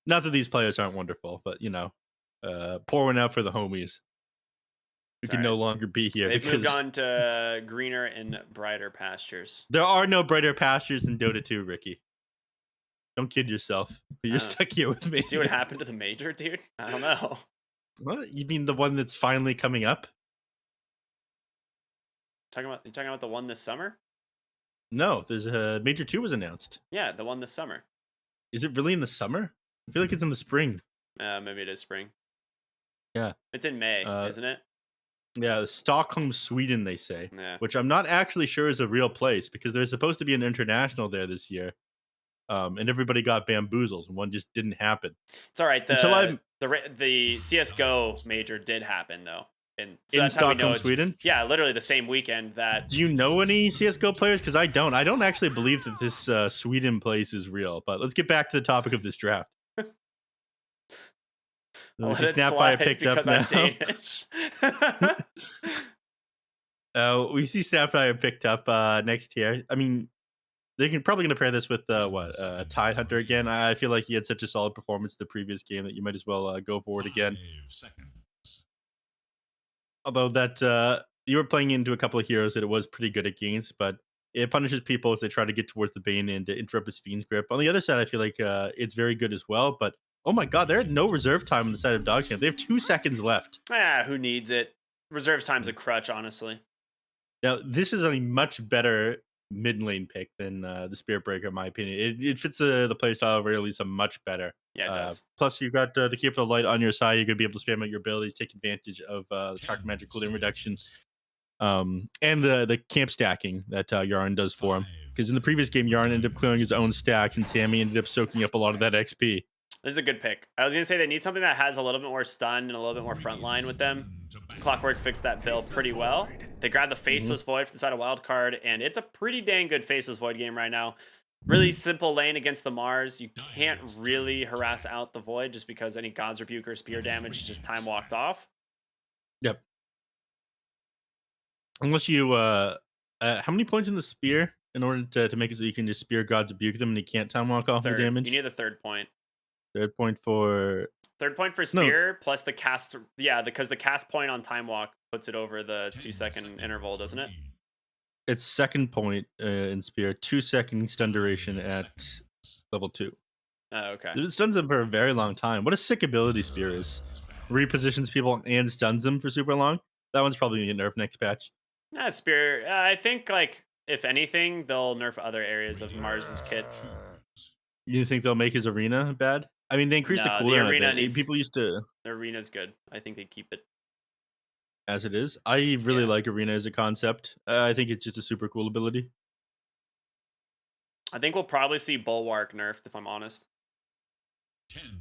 Not that these players aren't wonderful, but pour one out for the homies who It's can no alright. longer be here They've moved because on to greener and brighter pastures. there are no brighter pastures than Dota 2, Ricky. Don't kid yourself. You're Oh. stuck here with Did you see what me. happened to the major, dude? I don't know. What? You mean the one that's finally coming up? You talking about the one this summer? No, there's a Major 2 was announced. Yeah, the one this summer. Is it really in the summer? I feel like it's in the spring. Maybe it is spring. Yeah. It's in May, Uh, isn't it? yeah, Stockholm, Sweden, they say, Yeah. which I'm not actually sure is a real place because there's supposed to be an international there this year. And everybody got bamboozled, and one just didn't happen It's all right. until I'm The CS:GO major did happen though, and so in that's how we know Stockholm, it's Sweden. yeah, literally the same weekend that. Do you know any CS:GO players? Because I don't. I don't actually believe that this Sweden place is real. But let's get back to the topic of this draft. I'll We let see it Snapfire slide picked up because I'm now. Danish. We see Snapfire picked up next here. I mean, they can probably going to pair this with Tide Hunter again. I feel like he had such a solid performance the previous game that you might as well go for it again. Although that you were playing into a couple of heroes that it was pretty good against, but it punishes people as they try to get towards the Bane and to interrupt his Fiend's grip. On the other side, I feel like it's very good as well. But oh my god, they're at no reserve time on the side of DogChamp. They have 2 seconds left. Who needs it? Reserves time's a crutch, honestly. Now, this is a much better mid lane pick than the Spirit Breaker, in my opinion. It fits the playstyle of Rayleigh's much better. Yeah, it does. Plus, you've got the Keep the Light on your side. You're going to be able to spam out your abilities, take advantage of the Chakra Magic cooldown reduction, and the camp stacking that Yarn does for him. Because in the previous game, Yarn ended up clearing his own stacks, and Sammy ended up soaking up a lot of that XP. This is a good pick. I was gonna say they need something that has a little bit more stun and a little bit more frontline with them. Clockwork fixed that build pretty well. They grabbed the Hmm. Faceless Void for the side of Wildcard, and it's a pretty dang good Faceless Void game right now. Really simple lane against the Mars. You can't really harass out the Void just because any God's Rebuke or Spear damage is just time walked off. Yep. Unless you, how many points in the spear in order to make it so you can just spear God's Rebuke them and he can't time walk off the Third. You damage? need the third point. Third point for Third point for no, Spear plus the cast. Yeah, because the cast point on time walk puts it over the 2 second interval, doesn't it? it's second point in spear, 2 second stun duration at level 2. Oh, okay. It stuns them for a very long time. What a sick ability spear is. Repositions people and stuns them for super long. That one's probably gonna get nerfed next patch. Yeah, Spear. I think like if anything, they'll nerf other areas of Mars's kit. You think they'll make his arena bad? I mean, they increased the No, the cooldown a arena bit. needs People used to, the arena's good. I think they keep it. as it is. I really Yeah, like arena as a concept. I think it's just a super cool ability. I think we'll probably see Bulwark nerfed if I'm honest.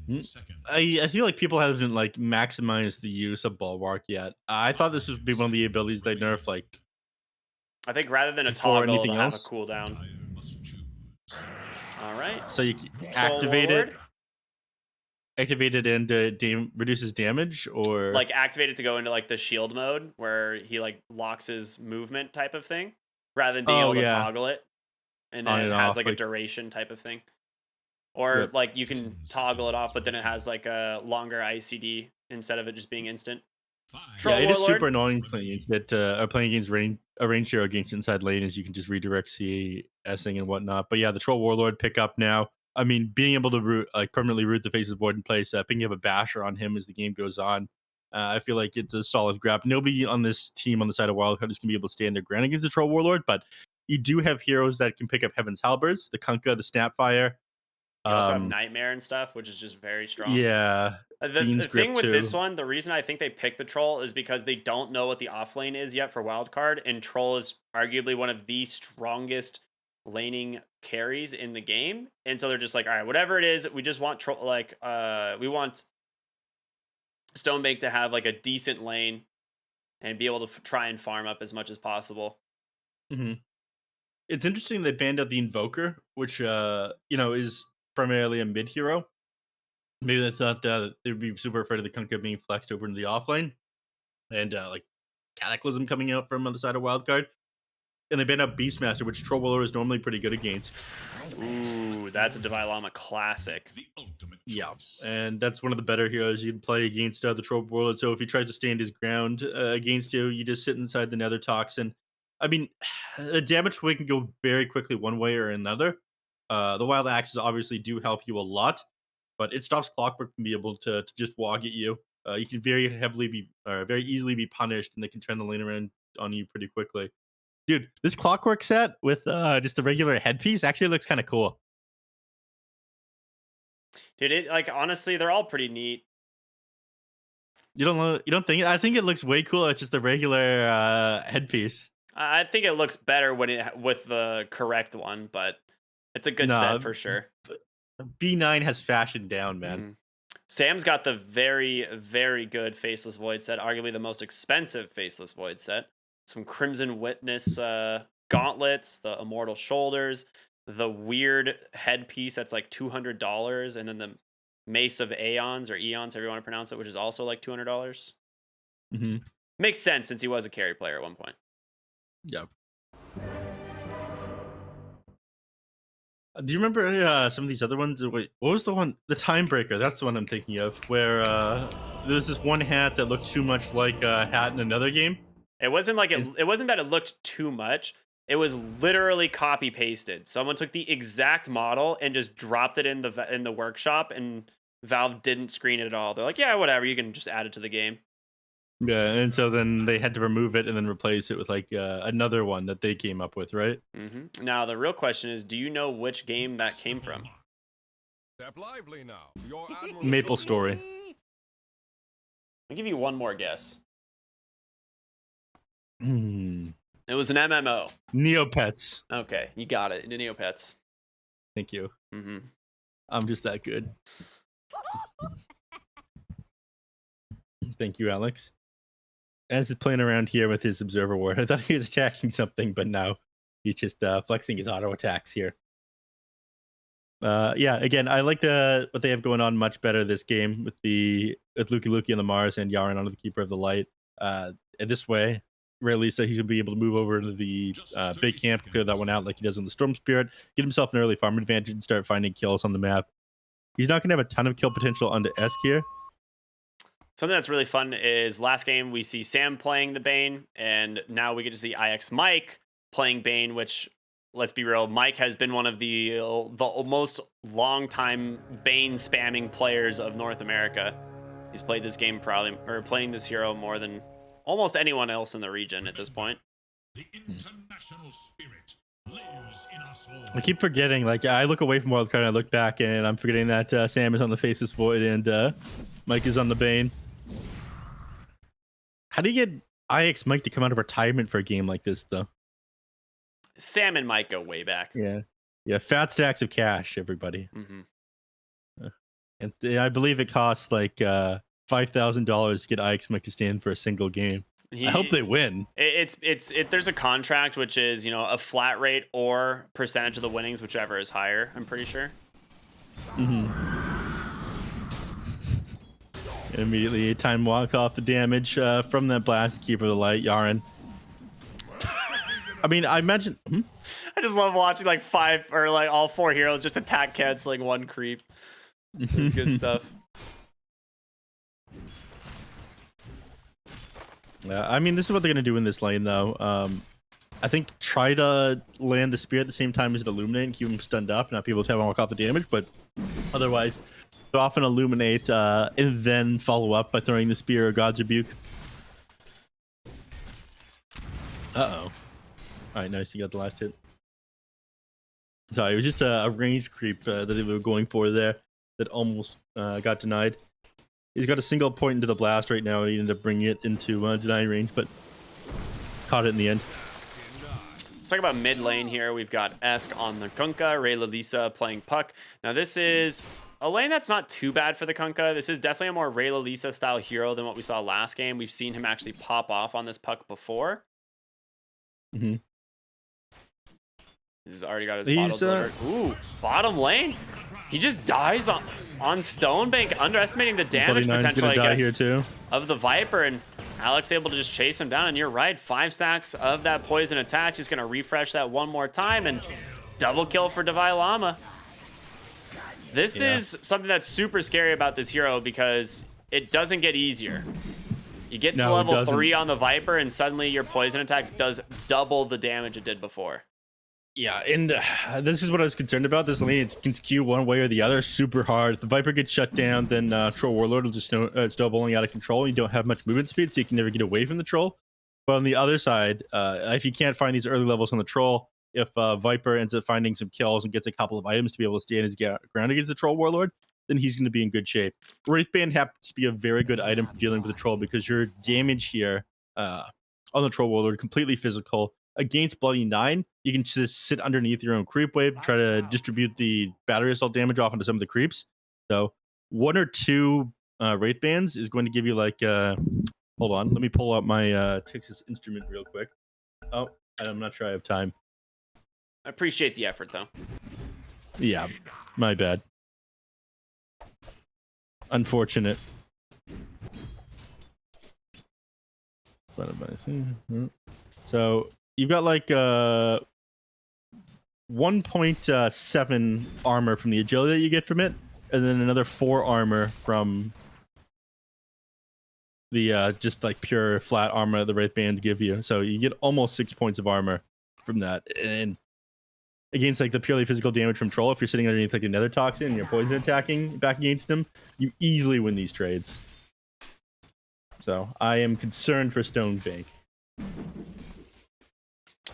Mm. I feel like people haven't like maximized the use of Bulwark yet. I thought this would be one of the abilities they nerf like I think rather than a before toggle, anything it'll have a else. cooldown. All right, So you Troll activate it, Warlord. activate it, and reduces damage, or Like activate it to go into like the shield mode where he like locks his movement type of thing, rather than being oh able to yeah, toggle it, and then on it and has off. like a Like duration type of thing. Or yep. like you can toggle it off, but then it has like a longer ICD instead of it just being instant. Yeah, Troll it is super Warlord. annoying playing against that are playing against a range hero against inside lane as you can just redirect CSing and whatnot. But yeah, the Troll Warlord pick up now. I mean, being able to permanently root the faces board in place, picking up a basher on him as the game goes on. I feel like it's a solid grab. Nobody on this team on the side of Wildcard is going to be able to stand their ground against the Troll Warlord, but you do have heroes that can pick up Heaven's Halberds, the Kunkka, the Snapfire. You also have Um, Nightmare and stuff, which is just very strong. yeah, The Fiend's thing Grip with this too. one, the reason I think they picked the troll is because they don't know what the off lane is yet for wildcard, and troll is arguably one of the strongest laning carries in the game, and so they're just like, all right, whatever it is, we just want troll. Like, we want Stonebank to have like a decent lane and be able to try and farm up as much as possible. Hmm. It's interesting they banned out the Invoker, which is primarily a mid hero. Maybe they thought they'd be super afraid of the Kunkka being flexed over into the offlane and like Cataclysm coming out from on the side of Wildcard. And they banned out Beastmaster, which Troll Warlord is normally pretty good against. Ooh, that's a Divine Llama classic. Yeah, and that's one of the better heroes you can play against the Troll Warlord. So if he tries to stand his ground against you, you just sit inside the Nether Toxin. I mean, the damage way can go very quickly one way or another. The Wild Axes obviously do help you a lot, but it stops Clockwork from being able to just walk at you. You can very easily be punished, and they can turn the lane around on you pretty quickly. Dude, this Clockwork set with just the regular headpiece actually looks kind of cool. Dude, it like honestly, they're all pretty neat. You don't know, you don't think I think it looks way cooler. It's just the regular headpiece. I think it looks better when it with the correct one, but it's a good set No, for sure. B9 has fashion down, man. Mhm. Sam's got the very, very good Faceless Void set, arguably the most expensive Faceless Void set. Some Crimson Witness gauntlets, the Immortal Shoulders, the weird headpiece that's like $200, and then the Mace of Aeons or Eons, however you want to pronounce it, which is also like $200. Hmm. Makes sense since he was a carry player at one point. Yeah. Do you remember some of these other ones? Wait, what was the one? The Time Breaker. That's the one I'm thinking of. Where there's this one hat that looked too much like a hat in another game. It wasn't like And it wasn't that it looked too much. It was literally copy pasted. Someone took the exact model and just dropped it in the workshop, and Valve didn't screen it at all. They're like, yeah, whatever. You can just add it to the game. yeah, and so then they had to remove it and then replace it with like another one that they came up with, right? Now the real question is, do you know which game that came from? Step lively now. Your admiral Maple Story. I'll give you one more guess. Hmm. It was an MMO. Neopets. Okay, you got it. Neopets. Thank you. Mm-hmm. I'm just that good. Thank you, Alex. As he's playing around here with his Observer Ward, I thought he was attacking something, but no. He's just flexing his auto attacks here. Yeah, again, I like what they have going on much better this game with Luki Luki on the Mars and Yaren onto the Keeper of the Light. And this way, rarely so he's gonna be able to move over to the big camp, clear that one out like he does in the Storm Spirit, get himself an early farm advantage, and start finding kills on the map. He's not gonna have a ton of kill potential onto Esk here. Something that's really fun is last game we see Sam playing the Bane, and now we get to see IX Mike playing Bane, which, let's be real, Mike has been one of the most long-time Bane spamming players of North America. He's played this game playing this hero more than almost anyone else in the region at this point. The international spirit lives in us all. I keep forgetting, like, I look away from Wildcard and I look back, and I'm forgetting that Sam is on the Faceless Void and Mike is on the Bane. How do you get IX Mike to come out of retirement for a game like this, though? Sam and Mike go way back. Yeah. Yeah, fat stacks of cash, everybody. And I believe it costs like $5,000 to get IX Mike to stand for a single game. I hope they win. There's a contract which is, you know, a flat rate or percentage of the winnings, whichever is higher, I'm pretty sure. And immediately time walk off the damage from that blast, Keeper of the Light, Yaren. I mean, I imagine. I just love watching like all four heroes just attack canceling one creep. It's good stuff. I mean, this is what they're gonna do in this lane, though. I think try to land the spear at the same time as it illuminate and keep them stunned up, not be able to have them walk off the damage. But otherwise, they'll often illuminate and then follow up by throwing the spear or God's Rebuke. Uh-oh. All right, nice. You got the last hit. Sorry, it was just a range creep that they were going for there that almost got denied. He's got a single point into the blast right now, and he ended up bringing it into denying range, but caught it in the end. Let's talk about mid lane here. We've got Esk on the Kunkka, Ray Lalisa playing Puck. Now this is a lane that's not too bad for the Kunkka. This is definitely a more Ray Lalisa style hero than what we saw last game. We've seen him actually pop off on this Puck before. He's already got his bottle delivered. Ooh, bottom lane. He just dies on Stonebank, underestimating the damage potential, I guess, here too. of the Viper, and Alex able to just chase him down. And you're right, 5 stacks of that poison attack. He's going to refresh that one more time, and double kill for Devi Lama. This is something that's super scary about this hero because it doesn't get easier. You get to level 3 on the Viper, and suddenly your poison attack does double the damage it did before. Yeah, and this is what I was concerned about. This lane it can skew one way or the other super hard. If the Viper gets shut down, then Troll Warlord will just snowballing out of control. You don't have much movement speed, so you can never get away from the Troll. But on the other side, if you can't find these early levels on the Troll, if Viper ends up finding some kills and gets a couple of items to be able to stand his ground against the Troll Warlord, then he's going to be in good shape. Wraithband happens to be a very good item for dealing with the Troll because your damage here on the Troll Warlord completely physical. Against Bloody 9, you can just sit underneath your own creep wave, try to distribute the battery assault damage off into some of the creeps. So 1 or 2 Wraith Bands is going to give you like, hold on, let me pull up my Texas instrument real quick. Oh, I'm not sure I have time. I appreciate the effort though. Yeah, my bad. Unfortunate. So you've got like 1.7 armor from the agility that you get from it, and then another 4 armor from the just like pure flat armor the Wraith Bands give you. So you get almost 6 points of armor from that. And against like the purely physical damage from Troll, if you're sitting underneath like another toxin and you're poison attacking back against him, you easily win these trades. So I am concerned for Stone Bank.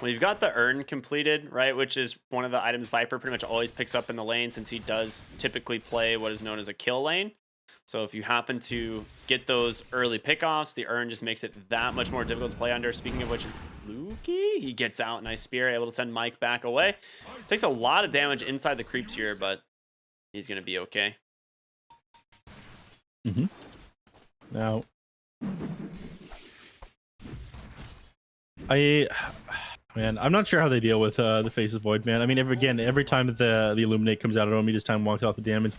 Well, you've got the urn completed, right? Which is one of the items Viper pretty much always picks up in the lane, since he does typically play what is known as a kill lane. So if you happen to get those early pickoffs, the urn just makes it that much more difficult to play under. Speaking of which, Lukey, he gets out, nice spear, able to send Mike back away. Takes a lot of damage inside the creeps here, but he's going to be okay. Now, I'm not sure how they deal with the Face of Void, man. I mean, every time that the Illuminate comes out at him, he just time walks off the damage.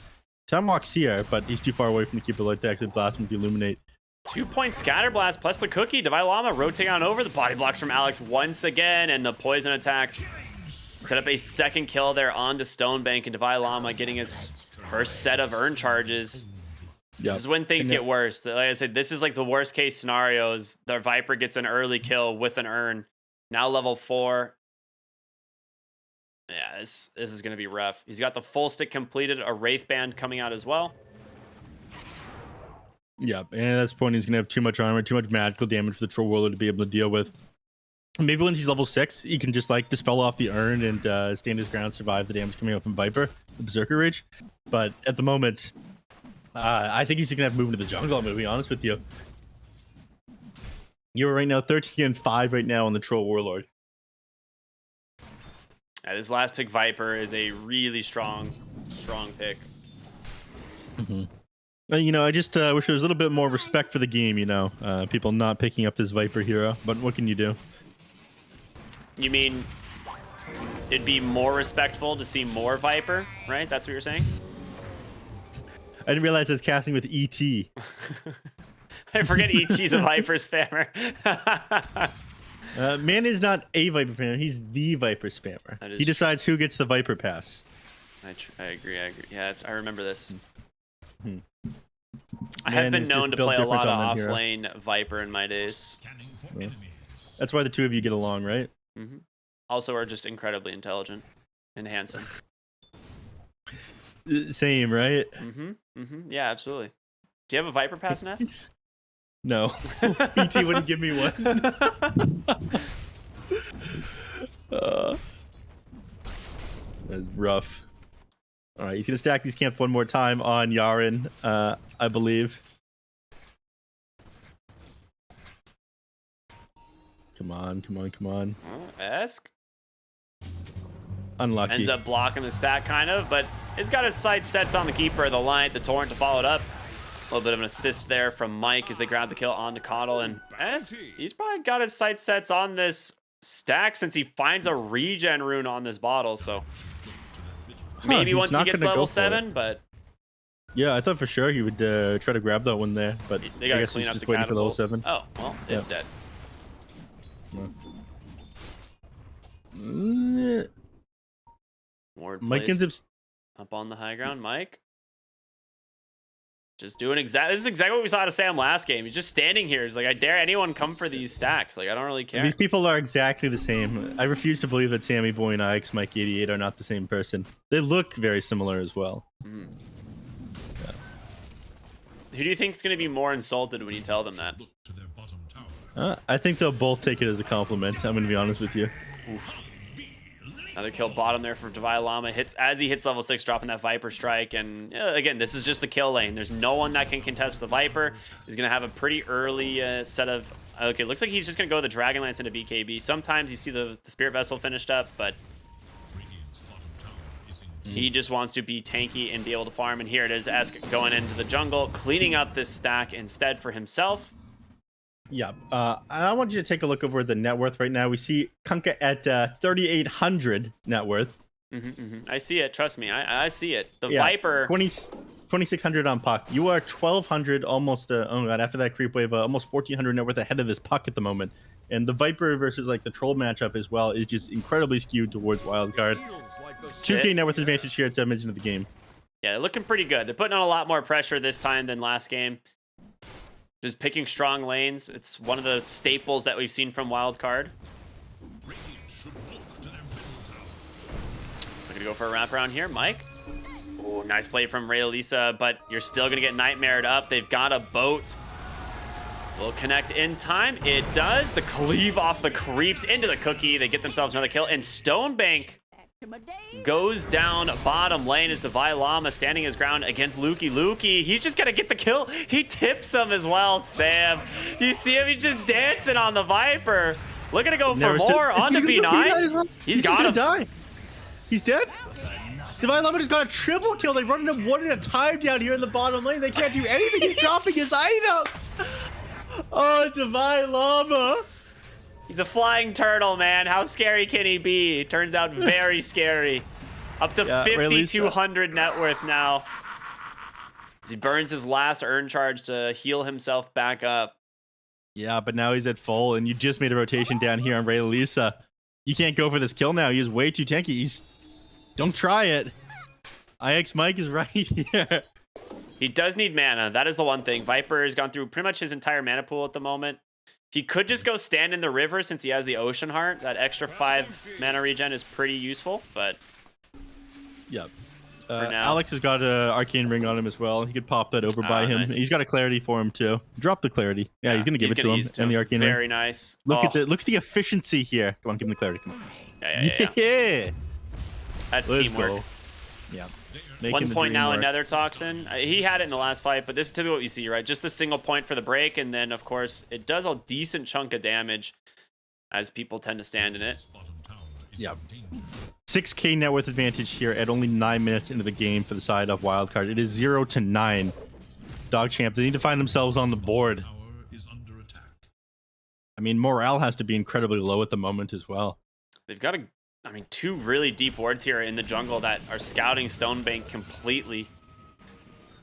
Time walks here, but he's too far away from the Keeper Light to actually blast him with the Illuminate. 2-point scatter blast plus the cookie. Divine Llama rotating on over. The body blocks from Alex once again, and the poison attacks set up a second kill there onto Stonebank, and Divine Llama getting his first set of urn charges. Yep. This is when things get worse. Like I said, this is like the worst case scenarios. The Viper gets an early kill with an urn. Now level 4. Yeah, this is going to be rough. He's got the full stick completed, a Wraith Band coming out as well. Yep, and at this point, he's going to have too much armor, too much magical damage for the Troll Warlord to be able to deal with. Maybe when he's level 6, he can just like dispel off the urn and stand his ground, survive the damage coming up from Viper, the Berserker Rage. But at the moment, I think he's going to have to move into the jungle, I'm going to be honest with you. You're right now 13-5 right now on the Troll Warlord. This last pick, Viper, is a really strong pick. You know, I just wish there was a little bit more respect for the game, you know. People not picking up this Viper hero, but what can you do? You mean it'd be more respectful to see more Viper, right? That's what you're saying? I didn't realize I was casting with ET. I forget ET's a Viper spammer. Man is not a Viper spammer, he's the Viper spammer. He decides who gets the Viper pass. I agree. Yeah, I remember this. I Man have been known to play a lot of on off-lane Viper in my days. Yeah. That's why the two of you get along, right? Also are just incredibly intelligent and handsome. Same, right? Yeah, absolutely. Do you have a Viper pass, Neff? No. ET wouldn't give me one. That's rough. All right, he's gonna stack these camps one more time on Yaren, I believe. Come on. Esk? Unlucky. Ends up blocking the stack, kind of, but it's got his sight sets on the Keeper of the Light, the Torrent to follow it up. A little bit of an assist there from Mike as they grab the kill onto Coddle, and Esk, he's probably got his sight sets on this stack since he finds a regen rune on this bottle, so maybe once he gets level 7, but yeah, I thought for sure he would try to grab that one there, but they gotta I guess clean he's up just the waiting for level catapult. 7. Oh, well, it's dead. Ward Mike placed. ends up Up on the high ground, Mike. Just doing this is exactly what we saw out of Sam last game. He's just standing here. He's like, I dare anyone come for these stacks. Like, I don't really care. These people are exactly the same. I refuse to believe that Sammy Boy and IX Mike 88 are not the same person. They look very similar as well. Mm. Yeah. Who do you think is going to be more insulted when you tell them that? I think they'll both take it as a compliment. I'm going to be honest with you. Oof. Another kill bottom there for Divine Llama. As he hits level 6, dropping that Viper strike. And again, this is just the kill lane. There's no one that can contest the Viper. He's going to have a pretty early set of... Okay, it looks like he's just going to go the Dragonlance into BKB. Sometimes you see the Spirit Vessel finished up, but he just wants to be tanky and be able to farm. And here it is, Esk going into the jungle, cleaning up this stack instead for himself. Yeah, I want you to take a look over the net worth right now. We see Kunkka at 3,800 net worth. I see it. Trust me, I see it. The Viper... 2,600 on Puck. You are 1,200 almost, oh god, after that creep wave, almost 1,400 net worth ahead of this Puck at the moment. And the Viper versus like the Troll matchup as well is just incredibly skewed towards Wildcard. 2K net worth advantage here at 7 minutes into the game. Yeah, they're looking pretty good. They're putting on a lot more pressure this time than last game. Just picking strong lanes. It's one of the staples that we've seen from Wildcard. We're gonna go for a wraparound here, Mike. Oh, nice play from Ray Elisa, but you're still gonna get nightmared up. They've got a boat. Will connect in time. It does. The cleave off the creeps into the cookie. They get themselves another kill. And Stonebank goes down bottom lane as Divine Llama standing his ground against Lukey. Lukey, he's just gonna get the kill. He tips him as well, Sam. Do you see him? He's just dancing on the Viper. Looking to go for more on the B9. Well. He's got him. Die. He's dead. Divine Llama just got a triple kill. They run him one at a time down here in the bottom lane. They can't do anything. He's dropping his items. Oh, Divine Llama. He's a flying turtle, man. How scary can he be? Turns out very scary. Up to 5,200 net worth now. As he burns his last earn charge to heal himself back up. Yeah, but now he's at full, and you just made a rotation down here on Ray Lisa. You can't go for this kill now. He's way too tanky. Don't try it. IX Mike is right here. He does need mana. That is the one thing. Viper has gone through pretty much his entire mana pool at the moment. He could just go stand in the river since he has the Ocean Heart. That extra 5 mana regen is pretty useful, but... Yep. Alex has got an Arcane Ring on him as well. He could pop that over by him. Nice. He's got a Clarity for him too. Drop the Clarity. Yeah, he's going to give it to him. And the Arcane Ring. Very nice. Look at the efficiency here. Come on, give him the Clarity. Come on. Yeah. That's Let's teamwork. Go. Yeah. 1 point now in Nether Toxin. He had it in the last fight, but this is typically what you see, right? Just the single point for the break, and then, of course, it does a decent chunk of damage as people tend to stand in it. Yeah. 6K net worth advantage here at only 9 minutes into the game for the side of Wildcard. It is 0-9. DogChamp, they need to find themselves on the board. I mean, morale has to be incredibly low at the moment as well. They've got 2 really deep wards here in the jungle that are scouting Stonebank completely.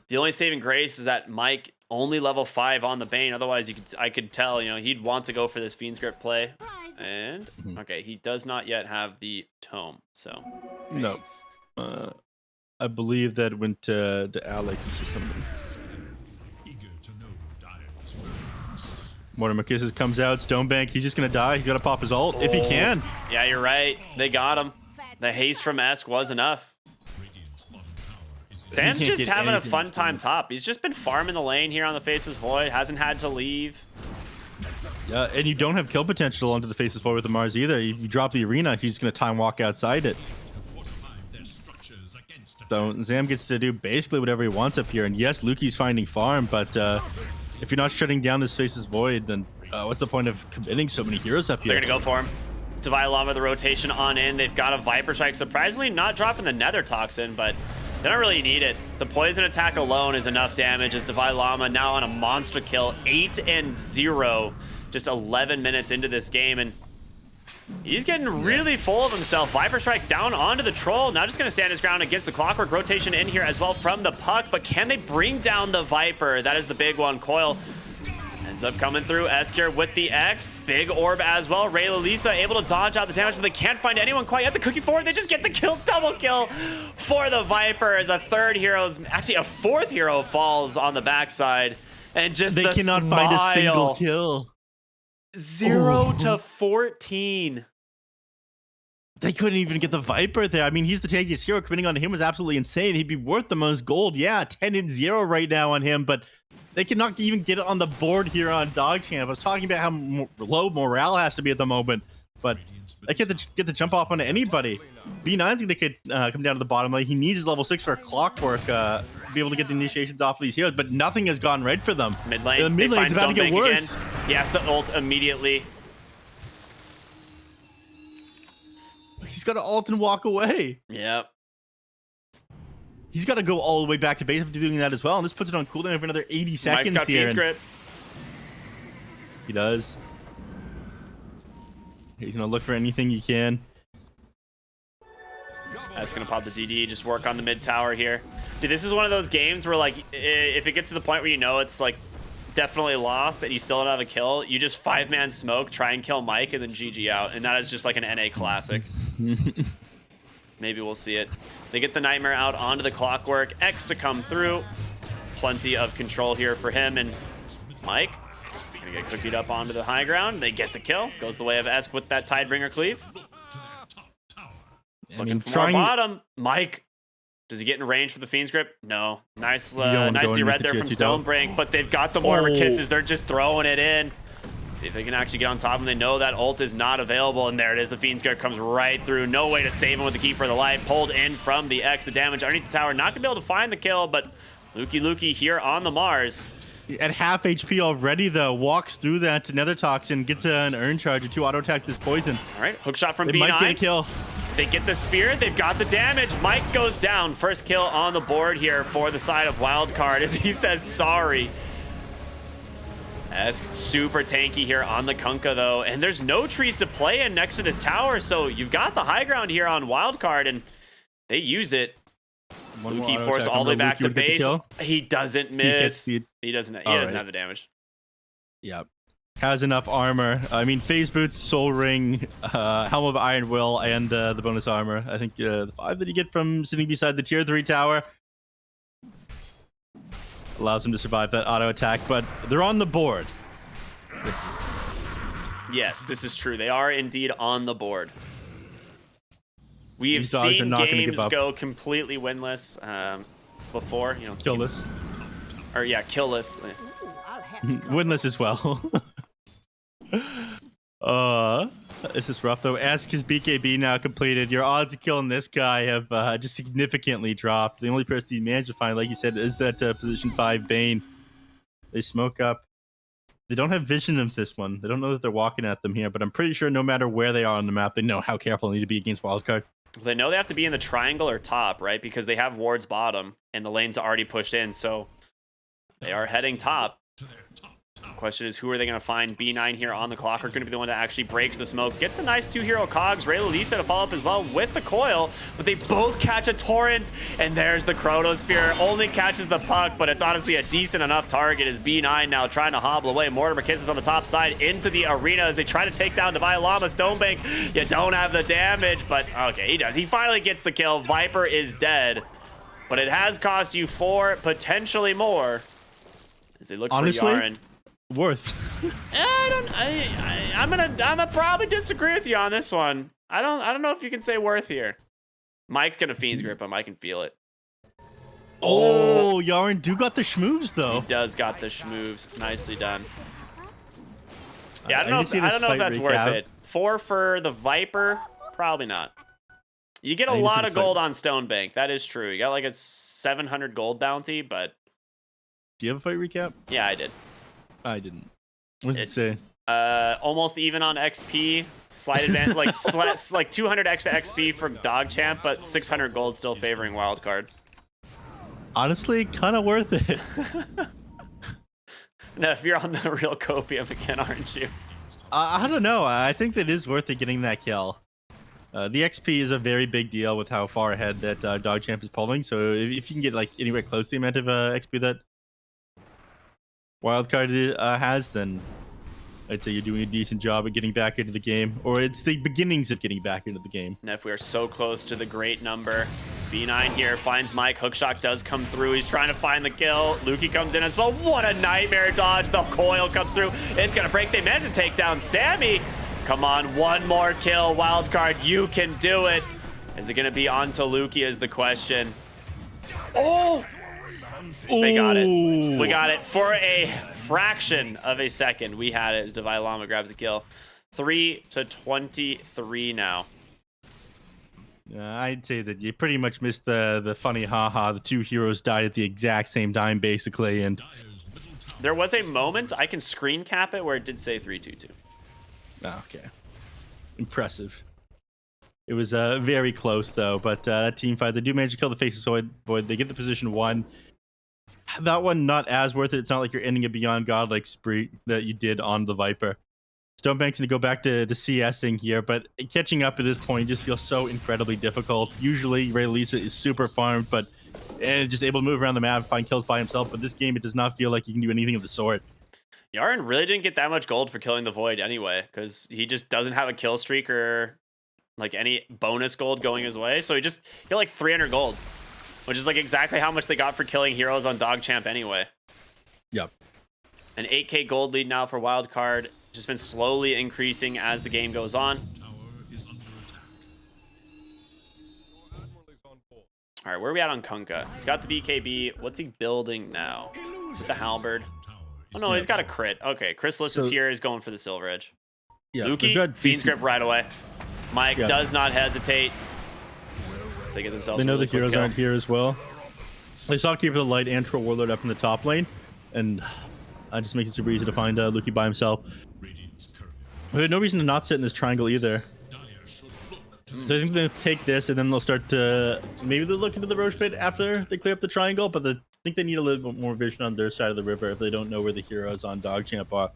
The only saving grace is that Mike only level 5 on the Bane. Otherwise, I could tell, he'd want to go for this Fiend's Grip play. And okay, he does not yet have the tome. So no, I believe that went to Alex or something. Mortimer Kisses comes out. Stonebank, he's just gonna die. He's gotta pop his ult if he can. Yeah, you're right. They got him. The haste from Esk was enough. Sam's just having a fun time top. He's just been farming the lane here on the Faceless Void. Hasn't had to leave. Yeah, and you don't have kill potential onto the Faceless Void with the Mars either. If you drop the arena, he's just gonna time walk outside it. So Zam gets to do basically whatever he wants up here. And yes, Lukey's finding farm, but if you're not shutting down this Faceless Void, then what's the point of committing so many heroes up here? They're gonna go for him. Divine Llama, the rotation on in. They've got a Viper Strike. Surprisingly, not dropping the Nether Toxin, but they don't really need it. The poison attack alone is enough damage as Divine Llama now on a monster kill. 8-0, just 11 minutes into this game, and he's getting really full of himself. Viper Strike down onto the Troll. Now just going to stand his ground against the Clockwork rotation in here as well from the Puck. But can they bring down the Viper? That is the big one. Coil Ends up coming through. Esker with the X. Big orb as well. Ray Lalisa able to dodge out the damage, but they can't find anyone quite yet. The cookie forward, they just get the kill. Double kill for the Viper as a third hero's, actually a fourth hero falls on the backside. And just They the cannot smile. find a single kill. 0 to 14. They couldn't even get the Viper there. I mean, he's the tankiest hero. Committing on him was absolutely insane. He'd be worth the most gold. Yeah, 10-0 right now on him, but they cannot even get it on the board here on DogChamp. I was talking about how low morale has to be at the moment, but they get the jump off onto anybody. B9's gonna could come down to the bottom. Like, he needs his level 6 for clockwork, be able to get the initiations off of these heroes, but nothing has gone right for them. Mid lane, The mid lane's about to get worse. Again. He has to ult immediately. He's got to ult and walk away. Yep. He's got to go all the way back to base after doing that as well, and this puts it on cooldown for another 80 seconds Mike's got here. Fiend's Grip. He does. He's gonna look for anything he can. That's gonna pop the DD, just work on the mid tower here. Dude, this is one of those games where, like, if it gets to the point where you know it's like definitely lost and you still don't have a kill, you just 5-man smoke, try and kill Mike, and then GG out. And that is just like an NA classic. Maybe we'll see it. They get the Nightmare out onto the Clockwork. X to come through. Plenty of control here for him, and Mike gonna get cookied up onto the high ground. They get the kill. Goes the way of Esk with that Tidebringer cleave. Looking for more bottom. Mike, does he get in range for the Fiend's Grip? No. Nice, nicely read there from Stonebrink, but they've got the Mortar Kisses. They're just throwing it in. See if they can actually get on top of him. They know that ult is not available, and there it is. The Fiend's Grip comes right through. No way to save him with the Keeper of the Light. Pulled in from the X. The damage underneath the tower. Not going to be able to find the kill, but Lukey here on the Mars. At half HP already, though, walks through that Nether Toxin, gets an Urn Charge to auto-attack this poison. All right, hook shot from They B9. might get a kill. They get the spear. They've got the damage. Mike goes down. First kill on the board here for the side of Wildcard as he says sorry. That's super tanky here on the Kunkka, though. And there's no trees to play in next to this tower, so you've got the high ground here on Wildcard, and they use it. Lukey forced all the way back to base. He doesn't miss. He doesn't have the damage. Yep. Has enough armor. I mean, Phase Boots, Soul Ring, Helm of Iron Will, and the bonus armor. I think the 5 that you get from sitting beside the tier 3 tower allows him to survive that auto attack, but they're on the board. Yes, this is true. They are indeed on the board. We have These dogs seen are not gonna games give up. go completely winless before. You know, Killless. Or yeah, killless. Winless as well. This is rough though. Ask his BKB now completed. Your odds of killing this guy have just significantly dropped. The only person he managed to find, like you said, is that position 5 Bane. They smoke up. They don't have vision of this one. They don't know that they're walking at them here, but I'm pretty sure no matter where they are on the map, they know how careful they need to be against Wildcard. They know they have to be in the triangle or top, right? Because they have wards bottom and the lane's already pushed in, so they are heading top. Question is, who are they going to find? B9 here on the clock are going to be the one that actually breaks the smoke. Gets a nice 2-hero cogs. Ray Lalisa to follow up as well with the coil, but they both catch a torrent, and there's the Chronosphere. Only catches the puck, but it's honestly a decent enough target as B9 now trying to hobble away. Mortimer Kisses on the top side into the arena as they try to take down Divine Llama. Stonebank, you don't have the damage, but okay, he does. He finally gets the kill. Viper is dead, but it has cost you 4, potentially more, as they look for Yaren. Worth. I'm gonna probably disagree with you on this one. I don't know if you can say worth here. Mike's gonna Fiend's Grip him. I can feel it. Oh, Yaren do got the schmoves though. He does got the schmoves. Nicely done. Yeah, I don't know if that's worth it. 4 for the Viper, probably not. You get a lot of gold on Stonebank. That is true. You got like a 700 gold bounty, but do you have a fight recap? Yeah, I did. I didn't. What does it say? Almost even on XP, slight advantage, like 200 extra XP for DogChamp, but 600 gold still favoring Wildcard. Honestly, kind of worth it. No, if you're on the real copium again, aren't you? I don't know. I think that is worth it getting that kill. The XP is a very big deal with how far ahead that DogChamp is pulling. So if you can get like anywhere close to the amount of XP that Wildcard has, then I'd say you're doing a decent job at getting back into the game, or it's the beginnings of getting back into the game. Neph, we are so close to the great number. B9 here finds Mike. Hookshot does come through. He's trying to find the kill. Lukey comes in as well. What a nightmare dodge. The coil comes through. It's going to break. They managed to take down Sammy. Come on, one more kill. Wildcard, you can do it. Is it going to be onto Lukey is the question. Oh! They got it. We got it. For a fraction of a second, we had it as Divide Llama grabs the kill. 3-23 now. I'd say that you pretty much missed the funny haha. The two heroes died at the exact same time, basically, and there was a moment, I can screen cap it, where it did say 3-2-2. Okay. Impressive. It was very close, though, but that team fight, they do manage to kill the Faceless Void. They get the position 1. That one, not as worth it. It's not like you're ending a Beyond Godlike spree that you did on the Viper. Stonebank's going to go back to CSing here, but catching up at this point just feels so incredibly difficult. Usually, Ray Lisa is super farmed, but just able to move around the map and find kills by himself. But this game, it does not feel like he can do anything of the sort. Yaren really didn't get that much gold for killing the Void anyway, because he just doesn't have a kill streak or like any bonus gold going his way. So he got like 300 gold, which is like exactly how much they got for killing heroes on DogChamp anyway. Yep. An 8k gold lead now for Wildcard. Just been slowly increasing as the game goes on. All right, where are we at on Kunkka? He's got the BKB. What's he building now? Is it the Halberd? Oh, no, he's got a crit. Okay, Chrysalis is here. He's going for the Silver Edge. Yeah, Lukey, Fiend's Grip right away. Mike does not hesitate. So they get themselves They know really the heroes aren't here as well. They saw Keeper of the Light and Troll Warlord up in the top lane, and I just make it super easy to find Lukey by himself. We had no reason to not sit in this triangle either. So I think they'll take this, and then they'll start to... Maybe they'll look into the Roche Pit after they clear up the triangle, but I think they need a little bit more vision on their side of the river if they don't know where the heroes on DogChamp are.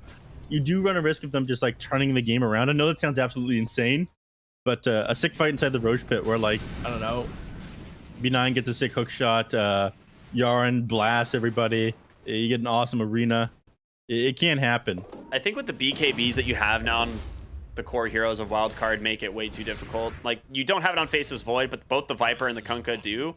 You do run a risk of them just, like, turning the game around. I know that sounds absolutely insane, but a sick fight inside the Roche Pit where, like, I don't know, B9 gets a sick hook shot, Yaren blasts everybody, you get an awesome arena. It can happen. I think with the BKBs that you have now on the core heroes of Wildcard make it way too difficult. Like, you don't have it on Faceless Void, but both the Viper and the Kunkka do.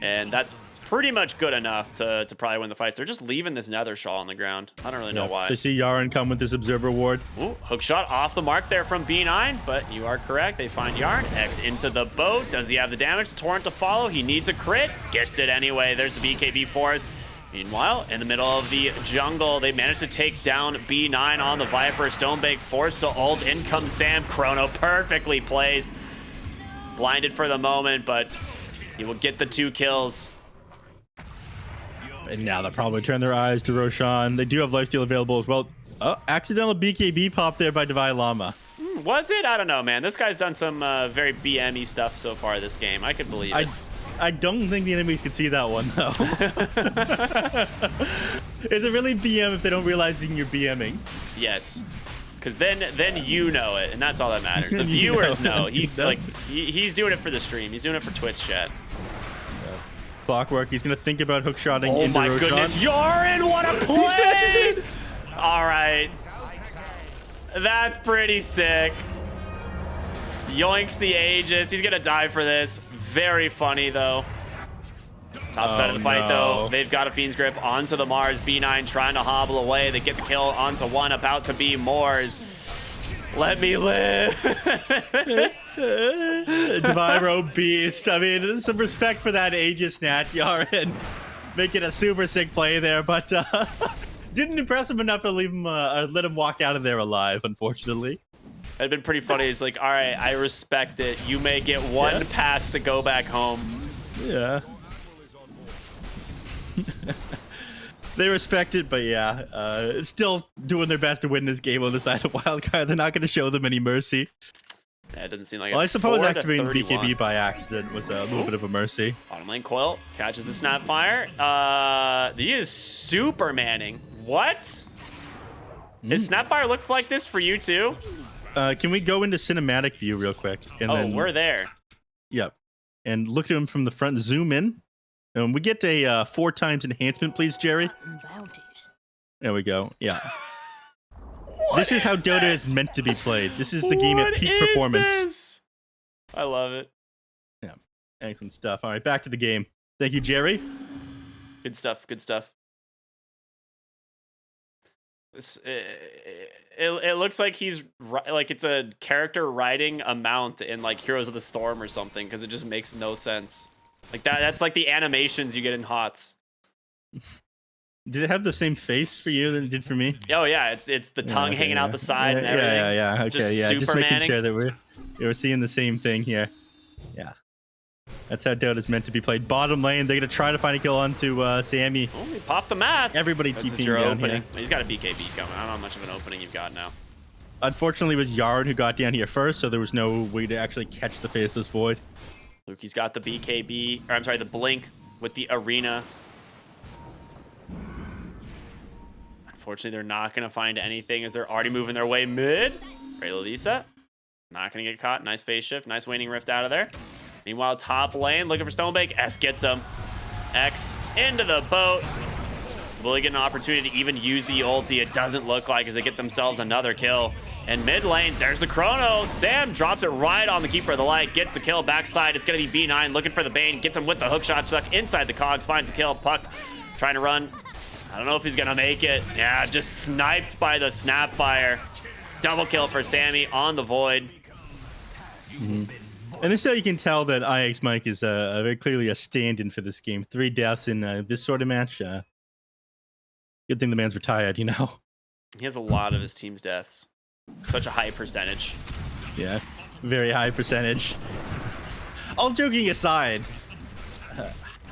And that's pretty much good enough to probably win the fights. They're just leaving this Nether Shawl on the ground. I don't really know why. They see Yaren come with this Observer Ward. Ooh, hook shot off the mark there from B9, but you are correct. They find Yarn. X into the boat. Does he have the damage? Torrent to follow. He needs a crit. Gets it anyway. There's the BKB force. Meanwhile, in the middle of the jungle, they managed to take down B9 on the Viper. Stonebank forced to ult. In comes Sam. Chrono perfectly placed. Blinded for the moment, but he will get the 2 kills. And now they'll probably turn their eyes to Roshan. They do have lifesteal available as well. Oh, accidental BKB pop there by Divide Llama. Was it? I don't know, man. This guy's done some very BM-y stuff so far this game. I could believe it. I don't think the enemies could see that one, though. Is it really BM if they don't realize you're BMing? Yes. Because then you know it, and that's all that matters. The viewers know. He's like he's doing it for the stream. He's doing it for Twitch chat. Clockwork. He's gonna think about hookshotting into Roshan. Oh my goodness, Yaren, what a play! All right, that's pretty sick. Yoinks the Aegis. He's gonna die for this. Very funny though. Top side of the fight though. They've got a Fiend's Grip onto the Mars. B9 trying to hobble away. They get the kill onto one. About to be Moors. Let me live. Diviro Beast. I mean, some respect for that Aegis Nat, Yaren. Making a super sick play there, but didn't impress him enough to leave him, let him walk out of there alive, unfortunately. It'd been pretty funny. He's like, all right, I respect it. You may get one pass to go back home. Yeah. They respect it, but yeah, still doing their best to win this game on the side of Wildcard. They're not going to show them any mercy. Yeah, it doesn't seem like it. Well, I suppose activating BKB by accident was a little bit of a mercy. Bottom lane Coil catches the Snapfire. He is Supermaning. What? Is Snapfire look like this for you too? Can we go into cinematic view real quick? And then, we're there. Yep. And look at him from the front. Zoom in. And we get a 4 times enhancement, please, Jerry. There we go. Yeah. What This is how Dota this? is meant to be played. This is the game at peak performance. This? I love it. Yeah. Excellent stuff. All right, back to the game. Thank you, Jerry. Good stuff. Good stuff. It looks like he's like it's a character riding a mount in like Heroes of the Storm or something, because it just makes no sense. Like that's like the animations you get in HOTS. Did it have the same face for you than it did for me? Oh yeah, it's the tongue hanging out the side and everything. Yeah. Okay, just just making Supermaning. sure that we're seeing the same thing here. Yeah. That's how Dota's meant to be played. Bottom lane, they're gonna try to find a kill onto Sammy. Oh, he popped the mask. Everybody This is TPing your down opening. here. He's got a BKB coming. I don't know how much of an opening you've got now. Unfortunately, it was Yard who got down here first, so there was no way to actually catch the Faceless Void. Lukey's got the BKB, or I'm sorry, the Blink with the Arena. Unfortunately, they're not going to find anything as they're already moving their way mid. Ray Lisa, not going to get caught. Nice phase shift. Nice waning rift out of there. Meanwhile, top lane, looking for Stonebank. S gets him. X into the boat. Will he get an opportunity to even use the ulti? It doesn't look like, as they get themselves another kill. And mid lane, there's the Chrono. Sam drops it right on the Keeper of the Light. Gets the kill backside. It's going to be B9 looking for the Bane. Gets him with the hook shot stuck inside the cogs. Finds the kill. Puck trying to run. I don't know if he's going to make it. Yeah, just sniped by the Snapfire. Double kill for Sammy on the Void. And this is how you can tell that IX Mike is very clearly a stand-in for this game. 3 deaths in this sort of match. Good thing the man's retired, you know? He has a lot of his team's deaths. Such a high percentage. Yeah, very high percentage. All joking aside,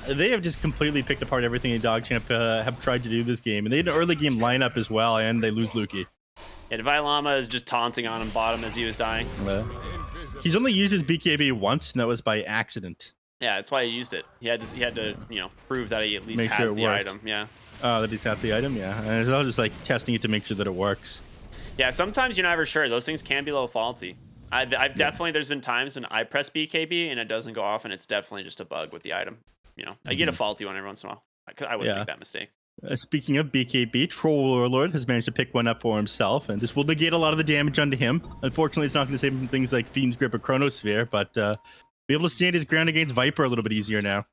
they have just completely picked apart everything in DogChamp have tried to do this game. And they had an early game lineup as well, and they lose Lukey. Yeah, Divine Llama is just taunting on him bottom as he was dying. He's only used his BKB once, and that was by accident. Yeah, that's why he used it. He had to, you know, prove that he at least Make sure has it the worked. item. Yeah. That he's got the item, yeah. And I was just like testing it to make sure that it works. Yeah, sometimes you're never sure. Those things can be a little faulty. I've definitely, there's been times when I press BKB and it doesn't go off, and it's definitely just a bug with the item. You know, I get a faulty one every once in a while. I wouldn't make that mistake. Speaking of BKB, Troll Warlord has managed to pick one up for himself, and this will negate a lot of the damage onto him. Unfortunately, it's not going to save him from things like Fiend's Grip or Chronosphere, but be able to stand his ground against Viper a little bit easier now.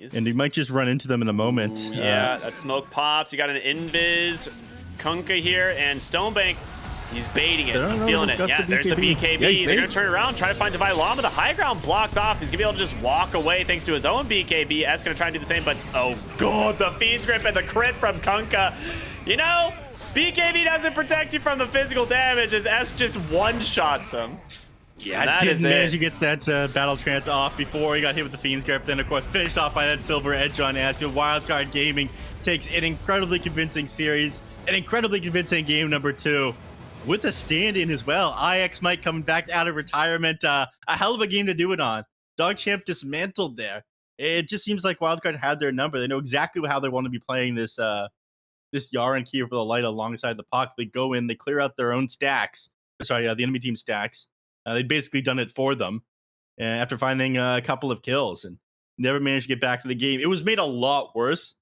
And he might just run into them in a moment. Ooh, yeah, that smoke pops. You got an Invis, Kunkka here, and Stonebank. He's baiting it. I'm feeling it. Yeah, there's the BKB. Yeah, they're going to turn around, try to find Divine Llama. The high ground blocked off. He's going to be able to just walk away thanks to his own BKB. S going to try and do the same, but oh god, the Fiend's Grip and the crit from Kunkka. You know, BKB doesn't protect you from the physical damage as S just one-shots him. Yeah, didn't manage to get that battle trance off before he got hit with the Fiend's Grip. Then, of course, finished off by that silver edge on S. Wildcard Gaming takes an incredibly convincing series, an incredibly convincing game number 2. With a stand-in as well. IX Mike coming back out of retirement. A hell of a game to do it on. DogChamp dismantled there. It just seems like Wildcard had their number. They know exactly how they want to be playing this this Yar and Keeper for the Light alongside the puck. They go in, they clear out their own stacks. Sorry, the enemy team stacks. They'd basically done it for them after finding a couple of kills and never managed to get back to the game. It was made a lot worse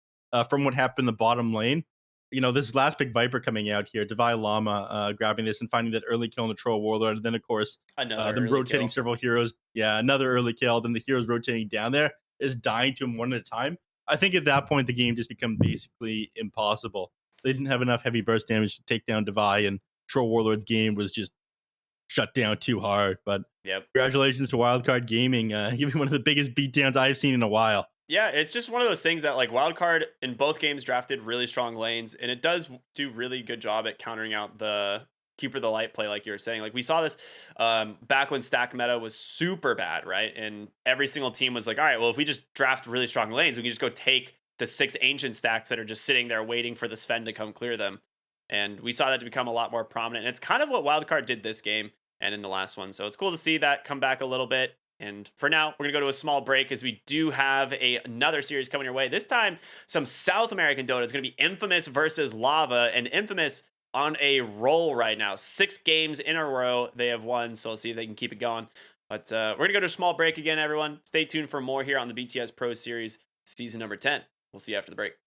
from what happened in the bottom lane. You know, this last big Viper coming out here, Divine Llama grabbing this and finding that early kill on the Troll Warlord. And then, of course, them rotating several heroes. Yeah, another early kill. Then the heroes rotating down there is dying to him one at a time. I think at that point, the game just became basically impossible. They didn't have enough heavy burst damage to take down Divine, and Troll Warlord's game was just shut down too hard. But congratulations to Wildcard Gaming, giving one of the biggest beatdowns I've seen in a while. Yeah, it's just one of those things that, like, Wildcard in both games drafted really strong lanes, and it does do really good job at countering out the Keeper of the Light play, like you were saying. Like, we saw this back when stack meta was super bad, right? And every single team was like, all right, well, if we just draft really strong lanes, we can just go take the 6 ancient stacks that are just sitting there waiting for the Sven to come clear them. And we saw that to become a lot more prominent. And it's kind of what Wildcard did this game and in the last one. So it's cool to see that come back a little bit. And for now, we're going to go to a small break as we do have another series coming your way. This time, some South American Dota. It's going to be Infamous versus Lava. And Infamous on a roll right now. 6 games in a row they have won. So we'll see if they can keep it going. But we're going to go to a small break again, everyone. Stay tuned for more here on the BTS Pro Series, season number 10. We'll see you after the break.